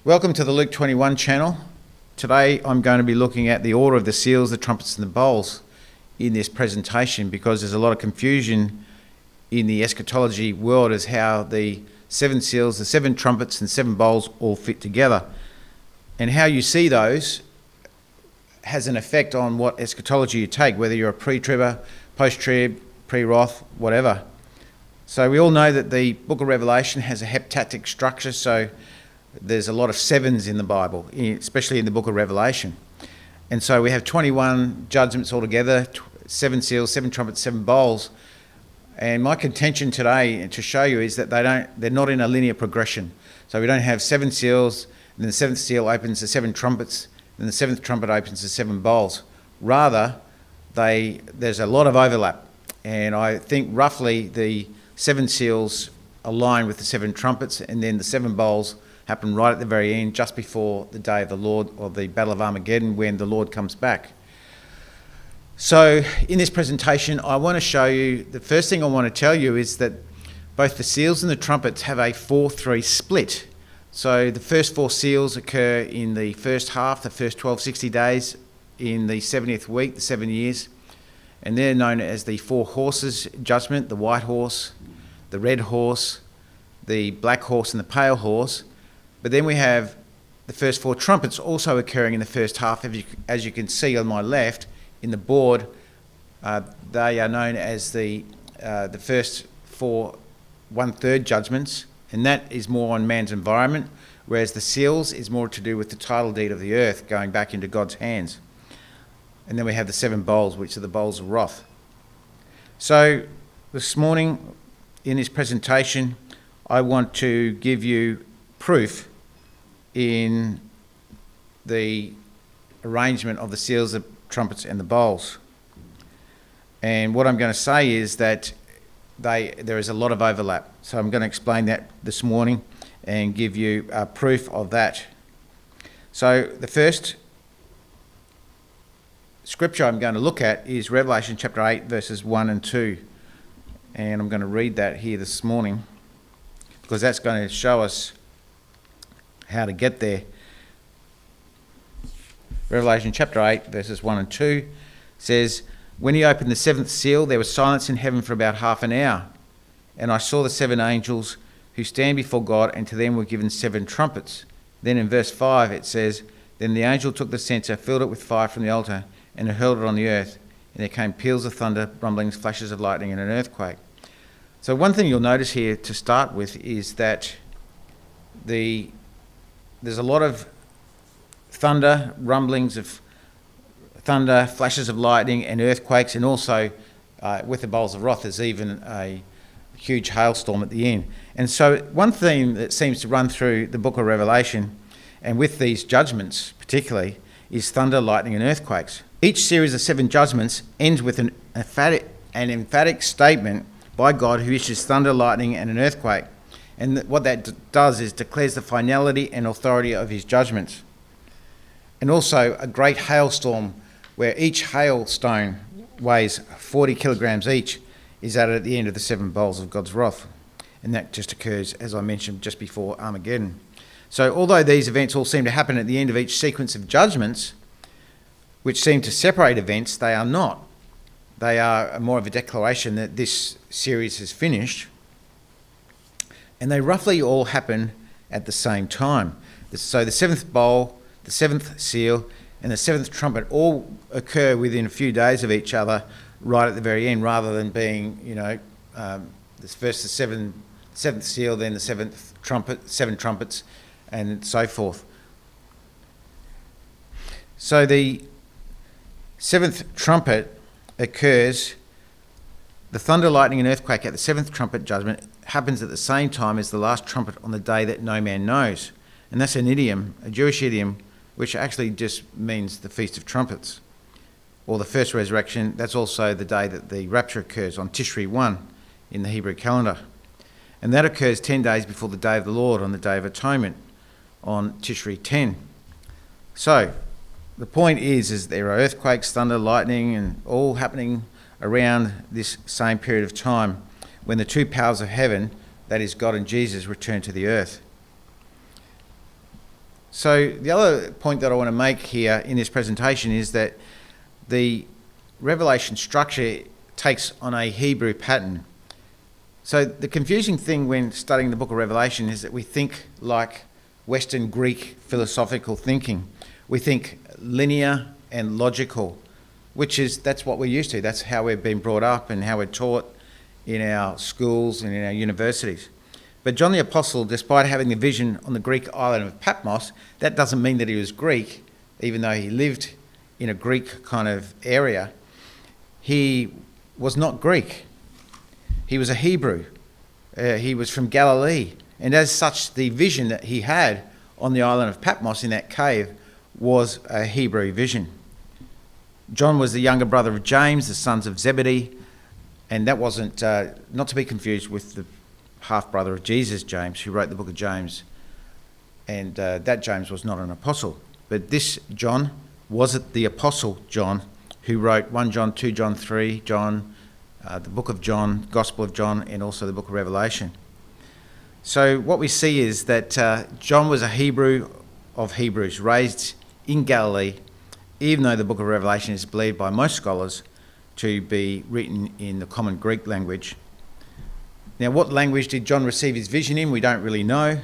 Welcome to the Luke 21 channel. Today I'm going to be looking at the order of the seals, the trumpets and the bowls in this presentation, because there's a lot of confusion in the eschatology world as how the 7 seals, the 7 trumpets and 7 bowls all fit together. And how you see those has an effect on what eschatology you take, whether you're a pre-tribber, post-trib, pre-wrath, whatever. So we all know that the book of Revelation has a heptadic structure, so there's a lot of 7s in the Bible, especially in the book of Revelation. And so we have 21 judgments altogether, 7 seals, 7 trumpets, 7 bowls. And my contention today to show you is that they're not in a linear progression. So we don't have 7 seals, and then the 7th seal opens the 7 trumpets, and the 7th trumpet opens the 7 bowls. Rather, there's a lot of overlap. And I think roughly the 7 seals align with the 7 trumpets, and then the 7 bowls happen right at the very end, just before the day of the Lord, or the Battle of Armageddon, when the Lord comes back. So in this presentation, I want to show you, the first thing I want to tell you is that both the seals and the trumpets have a 4-3 split. So the first 4 seals occur in the first half, the first 60 days, in the 70th week, the 7 years. And they're known as the 4 horses judgment, the white horse, the red horse, the black horse and the pale horse. But then we have the first 4 trumpets also occurring in the first half. As you can see on my left in the board, they are known as the first 4 1/3 judgments, and that is more on man's environment, whereas the seals is more to do with the title deed of the earth going back into God's hands. And then we have the 7 bowls, which are the bowls of wrath. So this morning in this presentation, I want to give you proof in the arrangement of the seals, the trumpets and the bowls. And what I'm going to say is that there is a lot of overlap. So I'm going to explain that this morning and give you proof of that. So the first scripture I'm going to look at is Revelation chapter 8 verses 1 and 2. And I'm going to read that here this morning, because that's going to show us how to get there. Revelation chapter 8 verses 1 and 2 says, "When he opened the 7th seal, there was silence in heaven for about half an hour. And I saw the 7 angels who stand before God, and to them were given 7 trumpets." Then in verse 5 it says, "Then the angel took the censer, filled it with fire from the altar, and hurled it on the earth. And there came peals of thunder, rumblings, flashes of lightning, and an earthquake." So one thing you'll notice here to start with is that there's a lot of thunder, rumblings of thunder, flashes of lightning and earthquakes, and also with the bowls of wrath there's even a huge hailstorm at the end. And so one theme that seems to run through the book of Revelation, and with these judgments particularly, is thunder, lightning and earthquakes. Each series of 7 judgments ends with an emphatic statement by God, who issues thunder, lightning and an earthquake. And what that does is declares the finality and authority of his judgments. And also a great hailstorm, where each hailstone weighs 40 kilograms each, is added at the end of the 7 bowls of God's wrath. And that just occurs, as I mentioned, just before Armageddon. So although these events all seem to happen at the end of each sequence of judgments, which seem to separate events, they are not. They are more of a declaration that this series has finished. And they roughly all happen at the same time. So the 7th bowl, the 7th seal, and the 7th trumpet all occur within a few days of each other, right at the very end, rather than being, this first the 7th seal, then the 7th trumpet, 7 trumpets, and so forth. So the 7th trumpet occurs, the thunder, lightning and earthquake at the 7th trumpet judgment happens at the same time as the last trumpet on the day that no man knows. And that's an idiom, a Jewish idiom, which actually just means the Feast of Trumpets, or the first resurrection. That's also the day that the rapture occurs, on Tishri 1 in the Hebrew calendar. And that occurs 10 days before the day of the Lord, on the Day of Atonement, on Tishri 10. So the point is there are earthquakes, thunder, lightning, and all happening around this same period of time, when the 2 powers of heaven, that is God and Jesus, return to the earth. So the other point that I want to make here in this presentation is that the Revelation structure takes on a Hebrew pattern. So the confusing thing when studying the book of Revelation is that we think like Western Greek philosophical thinking. We think linear and logical, that's what we're used to. That's how we've been brought up and how we're taught in our schools and in our universities. But John the Apostle, despite having the vision on the Greek island of Patmos, that doesn't mean that he was Greek, even though he lived in a Greek kind of area. He was not Greek. He was a Hebrew. He was from Galilee. And as such, the vision that he had on the island of Patmos in that cave was a Hebrew vision. John was the younger brother of James, the sons of Zebedee, and that wasn't, not to be confused with the half-brother of Jesus, James, who wrote the book of James. And that James was not an apostle. But this John was the apostle John, who wrote 1 John, 2 John, 3 John, the book of John, Gospel of John, and also the book of Revelation. So what we see is that John was a Hebrew of Hebrews, raised in Galilee, even though the book of Revelation is believed by most scholars to be written in the common Greek language. Now, what language did John receive his vision in? We don't really know,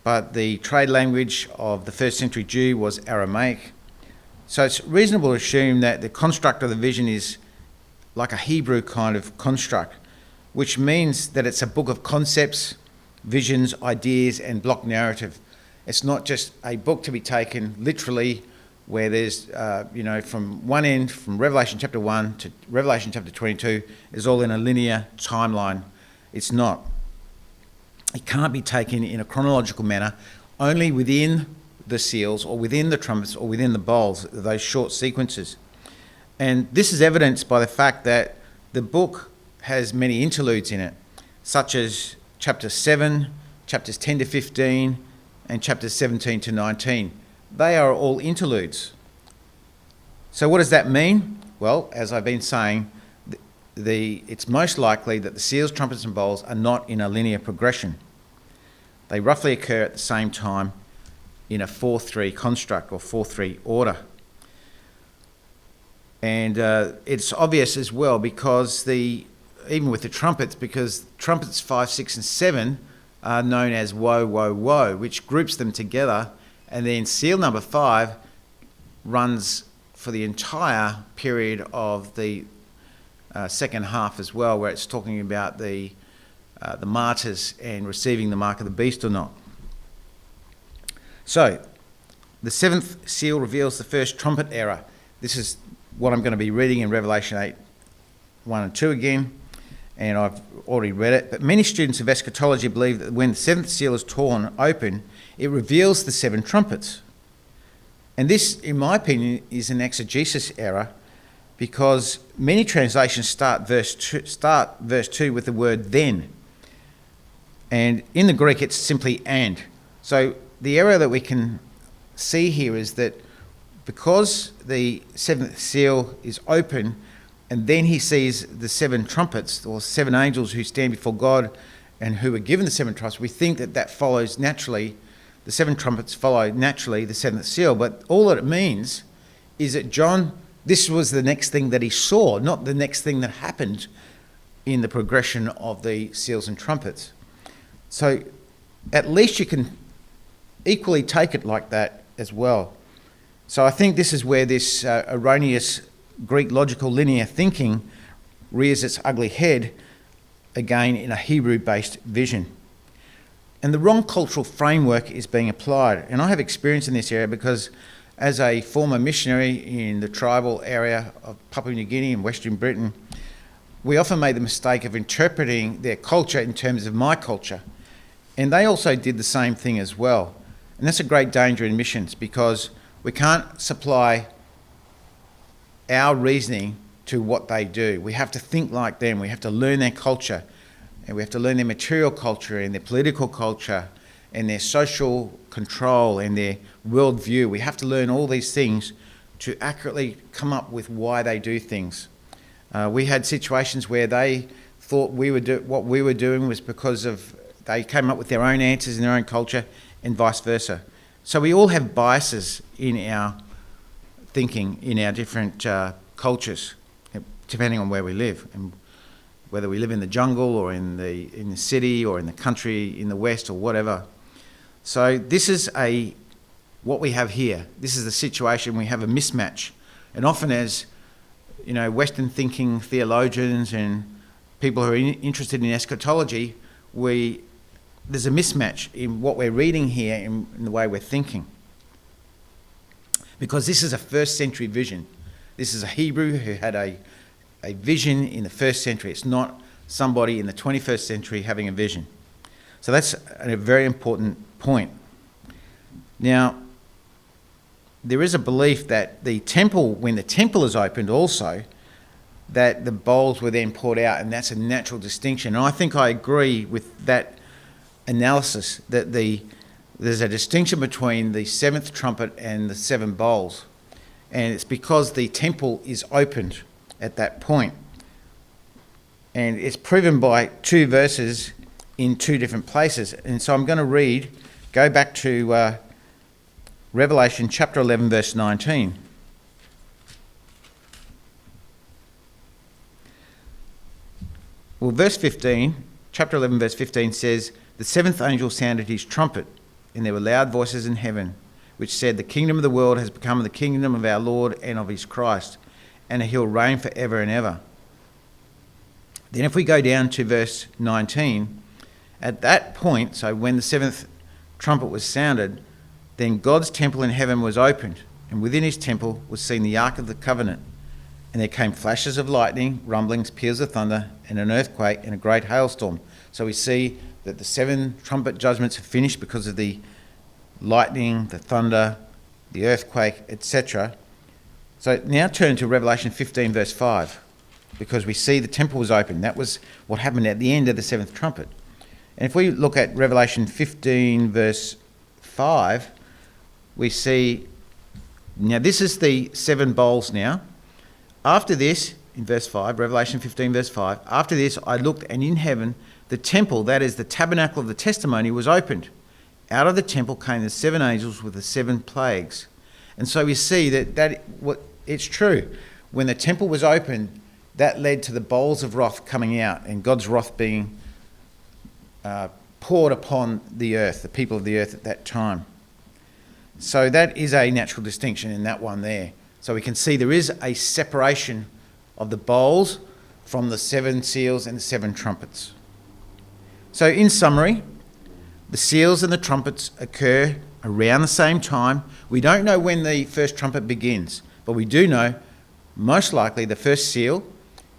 but the trade language of the first century Jew was Aramaic. So it's reasonable to assume that the construct of the vision is like a Hebrew kind of construct, which means that it's a book of concepts, visions, ideas, and block narrative. It's not just a book to be taken literally where there's, from one end, from Revelation chapter 1 to Revelation chapter 22, is all in a linear timeline. It's not. It can't be taken in a chronological manner, only within the seals or within the trumpets or within the bowls, those short sequences. And this is evidenced by the fact that the book has many interludes in it, such as chapter 7, chapters 10 to 15, and chapters 17 to 19. They are all interludes. So what does that mean? Well, as I've been saying, it's most likely that the seals, trumpets, and bowls are not in a linear progression. They roughly occur at the same time in a 4-3 construct or 4-3 order. And it's obvious as well because even with the trumpets, because trumpets 5, 6, and 7 are known as woe, woe, woe, which groups them together, and then seal number 5 runs for the entire period of the second half as well, where it's talking about the martyrs and receiving the mark of the beast or not. So, the seventh seal reveals the first trumpet era. This is what I'm going to be reading in Revelation 8, 1 and 2 again, and I've already read it. But many students of eschatology believe that when the seventh seal is torn open, it reveals the 7 trumpets. And this, in my opinion, is an exegesis error, because many translations start verse 2 with the word then. And in the Greek, it's simply and. So the error that we can see here is that because the seventh seal is open, and then he sees the 7 trumpets, or 7 angels who stand before God and who are given the 7 trumpets, we think that follows naturally, the 7 trumpets follow naturally the 7th seal. But all that it means is that John, this was the next thing that he saw, not the next thing that happened in the progression of the seals and trumpets. So at least you can equally take it like that as well. So I think this is where this erroneous Greek logical linear thinking rears its ugly head again in a Hebrew-based vision. And the wrong cultural framework is being applied. And I have experience in this area because as a former missionary in the tribal area of Papua New Guinea and Western Britain, we often made the mistake of interpreting their culture in terms of my culture. And they also did the same thing as well. And that's a great danger in missions, because we can't supply our reasoning to what they do. We have to think like them. We have to learn their culture, and we have to learn their material culture and their political culture and their social control and their worldview. We have to learn all these things to accurately come up with why they do things. We had situations where they thought what we were doing was because of they came up with their own answers in their own culture, and vice versa. So we all have biases in our thinking, in our different cultures, depending on where we live, and whether we live in the jungle or in the city or in the country, in the West or whatever. So this is what we have here. This is the situation. We have a mismatch. And often as, Western thinking theologians and people who are interested in eschatology, there's a mismatch in what we're reading here in the way we're thinking. Because this is a first century vision. This is a Hebrew who had a vision in the first century. It's not somebody in the 21st century having a vision. So that's a very important point. Now, there is a belief that when the temple is opened also, that the bowls were then poured out, and that's a natural distinction. And I think I agree with that analysis, that there's a distinction between the seventh trumpet and the seven bowls. And it's because the temple is opened at that point. And it's proven by two verses in two different places. And so I'm going to go back to Revelation chapter 11, verse 19. Well, verse 15, chapter 11, verse 15 says, "The seventh angel sounded his trumpet, and there were loud voices in heaven, which said, 'The kingdom of the world has become the kingdom of our Lord and of his Christ, and he'll reign forever and ever.'" Then if we go down to verse 19, at that point, so when the seventh trumpet was sounded, then God's temple in heaven was opened, and within his temple was seen the ark of the covenant. And there came flashes of lightning, rumblings, peals of thunder, and an earthquake, and a great hailstorm. So we see that the seven trumpet judgments are finished because of the lightning, the thunder, the earthquake, etc. So now turn to Revelation 15, verse 5, because we see the temple was opened. That was what happened at the end of the seventh trumpet. And if we look at Revelation 15, verse 5, we see, now this is the seven bowls now. After this, in verse 5, Revelation 15, verse 5, "After this I looked, and in heaven the temple, that is the tabernacle of the testimony, was opened. Out of the temple came the seven angels with the seven plagues." And so we see that it's true. When the temple was opened, that led to the bowls of wrath coming out, and God's wrath being poured upon the earth, the people of the earth at that time. So that is a natural distinction in that one there. So we can see there is a separation of the bowls from the seven seals and the seven trumpets. So in summary, the seals and the trumpets occur around the same time. We don't know when the first trumpet begins, but we do know most likely the first seal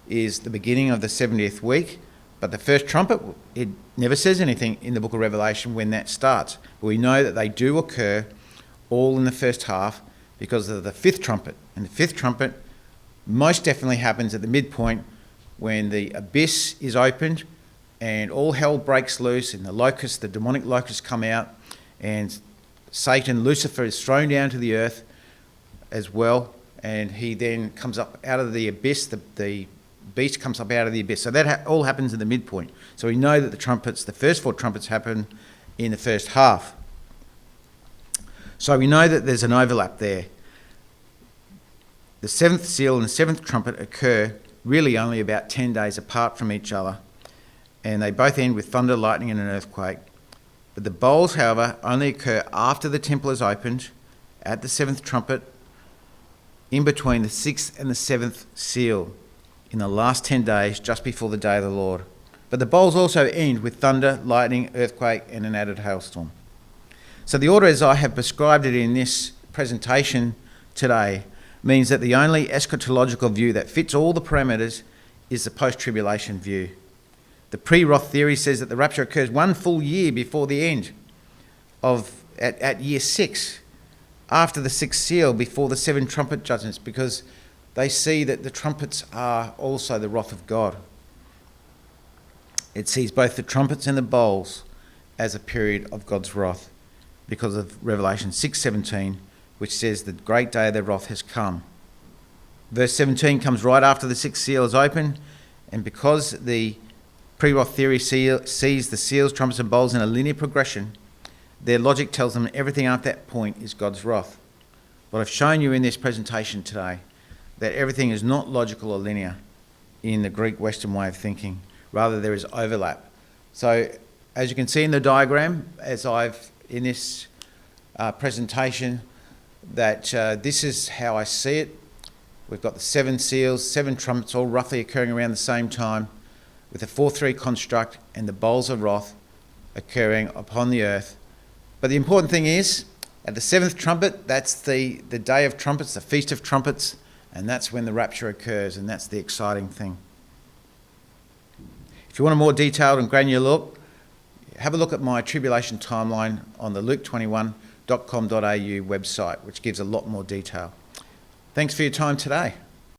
is the beginning of the 70th week, but the first trumpet, it never says anything in the book of Revelation when that starts. But we know that they do occur all in the first half because of the fifth trumpet. And the fifth trumpet most definitely happens at the midpoint when the abyss is opened and all hell breaks loose and the demonic locusts come out, and Satan, Lucifer, is thrown down to the earth as well, and he then comes up out of the abyss. The beast comes up out of the abyss. So that all happens in the midpoint. So we know that the first four trumpets happen in the first half. So we know that there's an overlap there. The seventh seal and the seventh trumpet occur really only about 10 days apart from each other, and they both end with thunder, lightning, and an earthquake. But the bowls, however, only occur after the temple is opened, at the seventh trumpet, in between the sixth and the seventh seal, in the last 10 days, just before the day of the Lord. But the bowls also end with thunder, lightning, earthquake, and an added hailstorm. So the order as I have prescribed it in this presentation today means that the only eschatological view that fits all the parameters is the post-tribulation view. The pre-Roth theory says that the rapture occurs 1 full year before the end at year 6, after the sixth seal, before the seven trumpet judgments, because they see that the trumpets are also the wrath of God. It sees both the trumpets and the bowls as a period of God's wrath because of Revelation 6:17, which says the great day of their wrath has come. Verse 17 comes right after the sixth seal is opened, and because the pre-Roth theory sees the seals, trumpets and bowls in a linear progression, Their logic tells them everything after that point is God's wrath. But I've shown you in this presentation today that everything is not logical or linear in the Greek Western way of thinking. Rather, there is overlap. So, as you can see in the diagram, in this presentation, that this is how I see it. We've got the 7 seals, 7 trumpets, all roughly occurring around the same time, with a 4-3 construct and the bowls of wrath occurring upon the earth. But the important thing is, at the 7th trumpet, that's the day of trumpets, the Feast of Trumpets, and that's when the rapture occurs, and that's the exciting thing. If you want a more detailed and granular look, have a look at my tribulation timeline on the luke21.com.au website, which gives a lot more detail. Thanks for your time today.